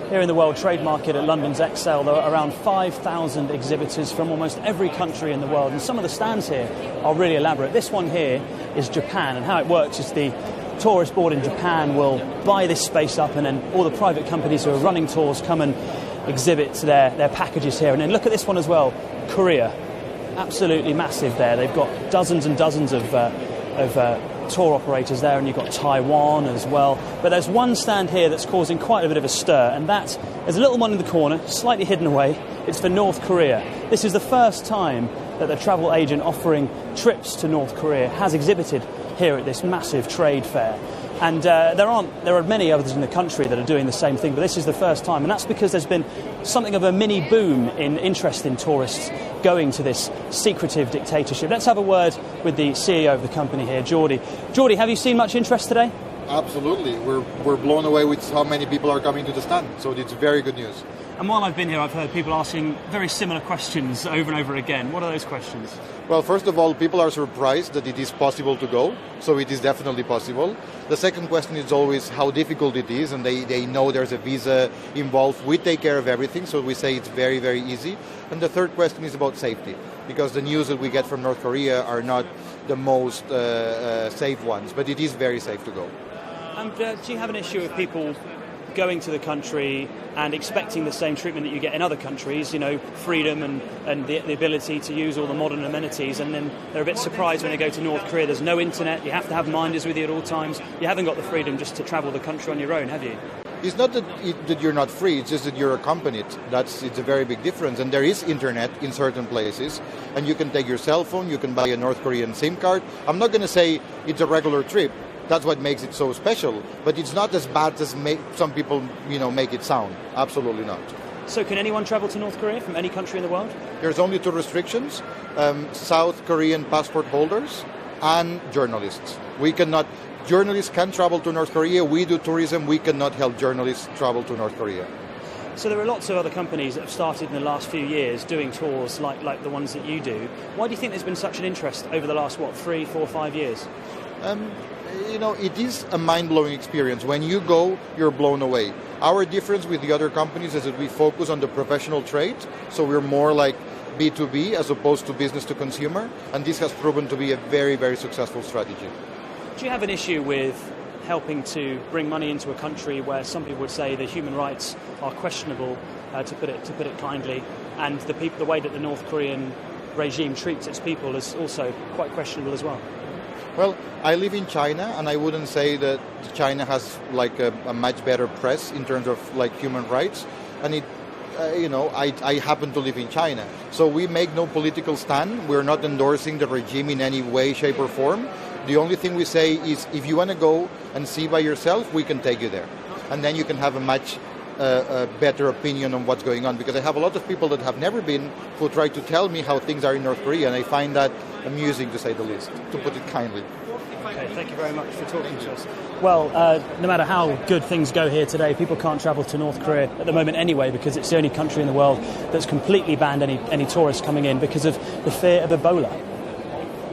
Here in the World Trade Market at London's Excel, there are around 5,000 exhibitors from almost every country in the world, and some of the stands here are really elaborate. This one here is Japan, and how it works is the tourist board in Japan will buy this space up, and then all the private companies who are running tours come and exhibit their packages here. And then look at this one as well, Korea. Absolutely massive there. They've got dozens and dozens of tour operators there, and you've got Taiwan as well. But there's one stand here that's causing quite a bit of a stir, and there's a little one in the corner, slightly hidden away. It's for North Korea. This is the first time that the travel agent offering trips to North Korea has exhibited here at this massive trade fair. And there are many others in the country that are doing the same thing, but this is the first time, and that's because there's been something of a mini boom in interest in tourists going to this secretive dictatorship. Let's have a word with the CEO of the company here, Jordi. Jordi, have you seen much interest today? Absolutely. We're blown away with how many people are coming to the stand, so it's very good news. And while I've been here, I've heard people asking very similar questions over and over again. What are those questions? Well, first of all, people are surprised that it is possible to go, so it is definitely possible. The second question is always how difficult it is, and they know there's a visa involved. We take care of everything, so we say it's very, very easy. And the third question is about safety, because the news that we get from North Korea are not the most safe ones, but it is very safe to go. And do you have an issue with people going to the country and expecting the same treatment that you get in other countries, you know, freedom and the ability to use all the modern amenities, and then they're a bit surprised when they go to North Korea, there's no internet, you have to have minders with you at all times, you haven't got the freedom just to travel the country on your own, have you? It's not that you're not free, it's just that you're accompanied. It's a very big difference. And there is internet in certain places, and you can take your cell phone, you can buy a North Korean SIM card. I'm not going to say it's a regular trip. That's what makes it so special. But it's not as bad as some people, make it sound. Absolutely not. So can anyone travel to North Korea from any country in the world? There's only two restrictions: South Korean passport holders and journalists. Journalists can travel to North Korea. We do tourism. We cannot help journalists travel to North Korea. So there are lots of other companies that have started in the last few years doing tours like the ones that you do. Why do you think there's been such an interest over the last, 3, 4, 5 years? It is a mind-blowing experience. When you go, you're blown away. Our difference with the other companies is that we focus on the professional trade, so we're more like B2B as opposed to business to consumer, and this has proven to be a very, very successful strategy. Do you have an issue with helping to bring money into a country where some people would say the human rights are questionable, to put it kindly, and the way that the North Korean regime treats its people is also quite questionable as well? Well, I live in China, and I wouldn't say that China has a much better press in terms of human rights. And I happen to live in China, so we make no political stand. We're not endorsing the regime in any way, shape, or form. The only thing we say is, if you want to go and see by yourself, we can take you there, and then you can have a much better opinion on what's going on. Because I have a lot of people that have never been who try to tell me how things are in North Korea, and I find that amusing, to say the least, to put it kindly. Okay, thank you very much for talking to us. Well, no matter how good things go here today, people can't travel to North Korea at the moment anyway, because it's the only country in the world that's completely banned any tourists coming in because of the fear of Ebola.